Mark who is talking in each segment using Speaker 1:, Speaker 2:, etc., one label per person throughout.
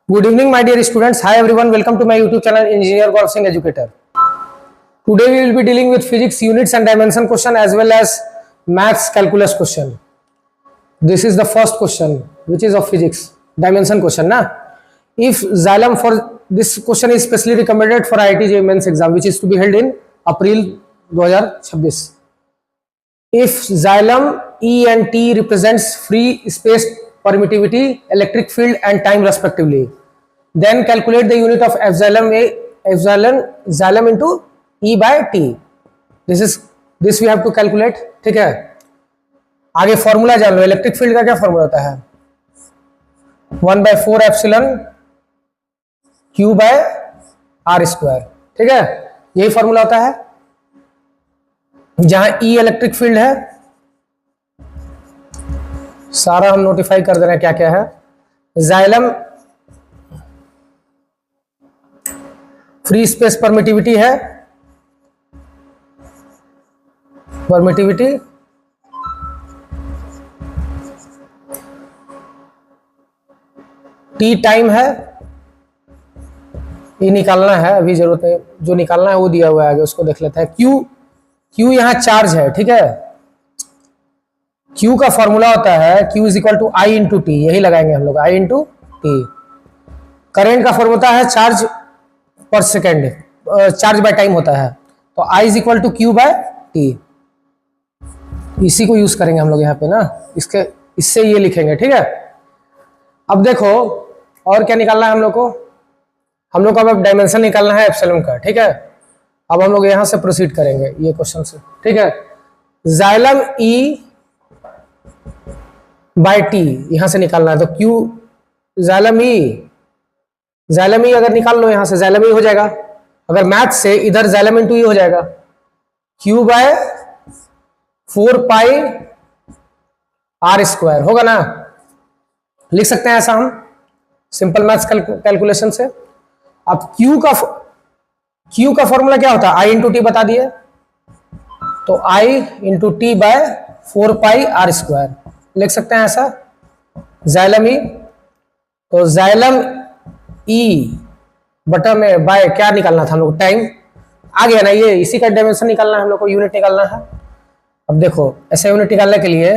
Speaker 1: Good evening, my dear students. Hi everyone, welcome to my YouTube channel Engineer Gaurav Singh Educator. Today we will be dealing with physics units and dimension question as well as maths calculus question. This is the first question, which is of physics dimension question. If xylem for this question is specially recommended for IIT JEE Mains exam, which is to be held in April 2026. If xylem E and T represents free space permittivity, electric field and time respectively, then calculate the unit of xylem into E by T. This we have to calculate. ठीक है, आगे formula जान लो. Electric field का क्या formula होता है? 1/4 epsilon Q by R square. ठीक है, यही फॉर्मूला होता है. जहां E इलेक्ट्रिक फील्ड है, सारा हम नोटिफाई कर दे रहे हैं क्या क्या है. जाइलम फ्री स्पेस परमिटिविटी है, परमिटिविटी टी टाइम है. ये निकालना है, अभी जरूरत नहीं, जो निकालना है वो दिया हुआ है, आगे उसको देख लेते हैं. क्यू यहां चार्ज है. ठीक है, Q का फॉर्मूला होता है Q is equal to I into T. यही लगाएंगे हम लोग, आई इंटू टी. करेंट का फॉर्मूला होता है चार्ज पर सेकेंड, चार्ज बाय टाइम होता है, तो I is equal to Q by T. इसी को यूज करेंगे हम लोग यहाँ पे ना, इससे ये लिखेंगे. ठीक है, अब देखो और क्या निकालना है हम लोग को. हम लोग को अब डायमेंशन निकालना है एप्सिलॉन का. ठीक है, अब हम लोग यहाँ से प्रोसीड करेंगे ये क्वेश्चन से. ठीक है, जाइलम E बाय टी यहां से निकालना है, तो Q जाइलम ई अगर निकाल लो यहां से, जाइलम ई हो जाएगा. अगर मैथ से इधर जाइलम इंटू ई हो जाएगा, Q bye 4 pi R square होगा ना. लिख सकते हैं ऐसा हम सिंपल मैथ्स कैलकुलेशन से. अब Q का फॉर्मूला क्या होता है? I इंटू टी बता दिए, तो I into T by 4 pi R square लिख सकते हैं ऐसा. जाइलम ई, तो जाइलम ई बटा में बाय क्या निकालना था हम लोग? टाइम. आ गया ना, ये इसी का डायमेंशन निकालना है हम लोग को, यूनिट निकालना है. अब देखो ऐसे यूनिट निकालने के लिए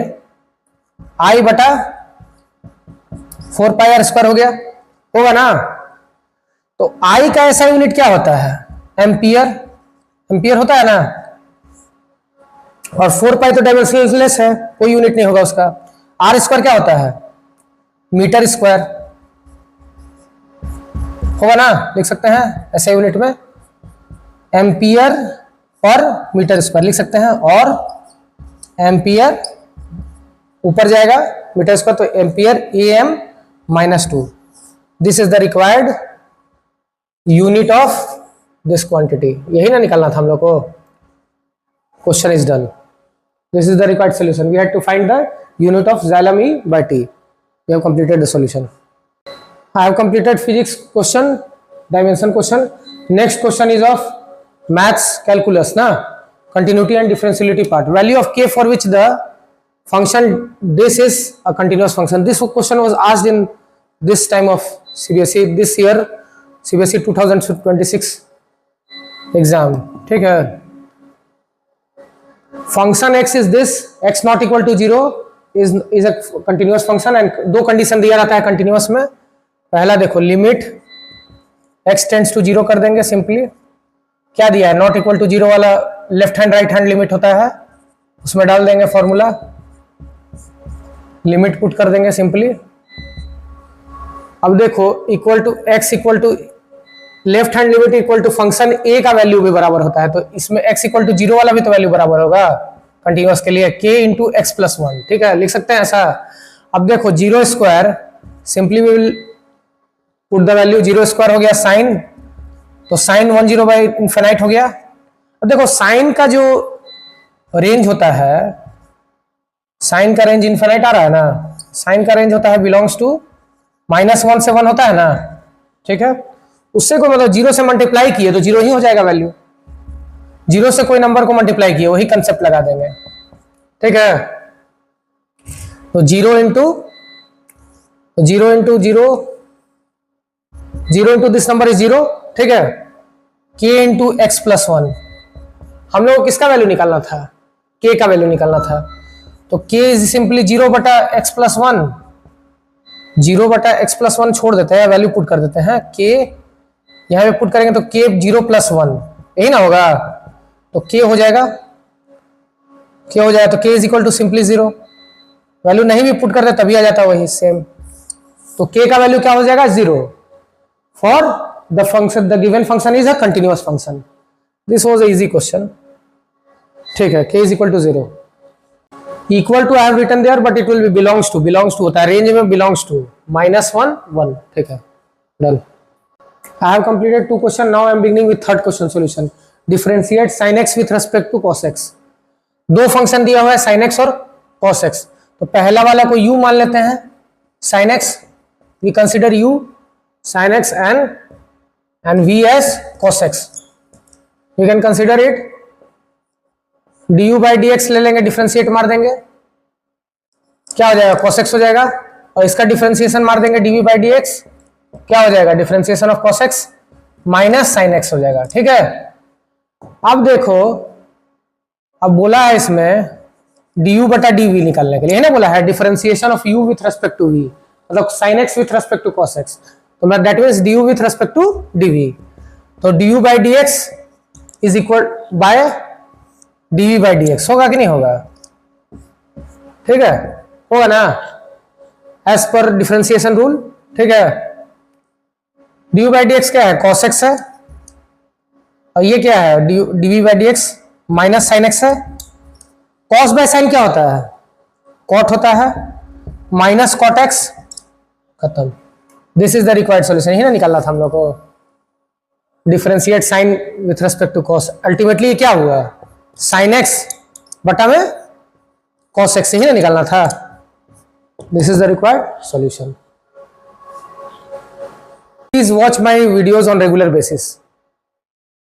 Speaker 1: आई बटा 4 पाई आर स्क्वायर हो गया, होगा ना. तो आई का ऐसा यूनिट क्या होता है? एम्पियर होता है ना. और 4 पाई तो डायमेंशनलेस है, कोई यूनिट नहीं होगा उसका. आर स्क्वायर क्या होता है? मीटर स्क्वायर होगा ना. लिख सकते हैं ऐसे यूनिट में एम्पियर पर मीटर स्क्वायर लिख सकते हैं, और एम्पियर ऊपर जाएगा मीटर स्क्वायर, तो ampere AM-2. This is the required unit of this quantity. यही ना निकालना था हम लोग को. Question is done. This is the required solution. We had to find the unit of xylem E by T. We have completed the solution. I have completed physics question, dimension question. Next question is of maths calculus, na continuity and differentiability part. Value of k for which the function this is a continuous function. This question was asked in this time of CBSE this year, CBSE 2026 exam. ठीक है, function x is this, x not equal to 0 is a continuous function, and दो condition दिया रहता है continuous में. पहला देखो, limit x tends to 0 कर देंगे सिंपली. क्या दिया है? नॉट इक्वल टू 0 वाला left hand right hand limit होता है, उसमें डाल देंगे फॉर्मूला, लिमिट पुट कर देंगे सिंपली. अब देखो equal to x equal to left hand limit equal to function a का वैल्यू भी बराबर होता है, तो इसमें x इक्वल टू 0 वाला भी तो वैल्यू बराबर होगा कंटिन्यूअस के लिए, k इंटू x प्लस 1. ठीक है, लिख सकते हैं ऐसा. अब देखो 0 square, simply we will put the value 0 square हो गया साइन, तो साइन 10 बाई इन्फिनाइट हो गया. अब देखो साइन का जो रेंज होता है, साइन का रेंज इन्फिनाइट आ रहा है ना. साइन का रेंज होता है बिलोंग्स टू -1 से 1 होता है ना. ठीक है, उससे कोई मतलब 0 से मल्टीप्लाई किए तो 0 ही हो जाएगा वैल्यू. 0 से कोई नंबर को मल्टीप्लाई किए, वही कंसेप्ट लगा देंगे. ठीक है, तो 0 into 0 0 into this number is 0, ठीक है। k इंटू एक्स प्लस 1, हम लोग को किसका वैल्यू निकालना था, k का वैल्यू निकालना था। तो k इज सिंपली 0 बटा एक्स प्लस 1, 0 बटा एक्स प्लस 1 छोड़ देते हैं, वैल्यू पुट कर देते हैं। k यहां पे पुट करेंगे तो k 0 प्लस 1, यही ना होगा। तो k हो जाएगा, तो k is equal to simply 0। Value नहीं भी पुट करते तभी आ जाता वही सेम। तो k का वैल्यू क्या हो जाएगा, 0 for the function, the given function is a continuous function. This was a easy question, ठीक है। k is equal to 0, equal to I have written there but it will be belongs to होता है, range में belongs to -1 1, ठीक है, done. I have completed 2 questions. Now I am beginning with third question solution. Differentiate sin x with respect to cos x. दो function दिया हुआ है sin x और cos x। तो पहला वाला को u मान लेते हैं, sin x we consider u sin x and v as cos x. We can consider it du by dx ले लेंगे, डिफरेंशिएट मार देंगे, क्या हो जाएगा, cos x हो जाएगा। और इसका डिफरेंशिएशन मार देंगे dv by dx, क्या हो जाएगा, differentiation of cos x minus sin x हो जाएगा, ठीक है। अब देखो, अब बोला है इसमें du बटा dv निकालने के लिए, है ना, बोला है differentiation of u with respect to v, मतलब sin x with respect to cos x, तो मैं that means du with respect to dv। तो du by dx is equal to dv by dx, होगा कि नहीं होगा, ठीक है, होगा ना, एज पर डिफरेंशिएशन रूल, ठीक है। du बाई dx क्या है, cos x है, और ये क्या है, dv by dx minus sine x है। cos बाय साइन क्या होता है, cot होता है, माइनस cot x, खत्म। This is the required solution, ही ना निकालना था हम लोग को, differentiate sine with respect to cos। Ultimately क्या हुआ, साइन x बटा में cos x, ही ना निकालना था। This is the required solution. Please watch my videos on regular basis.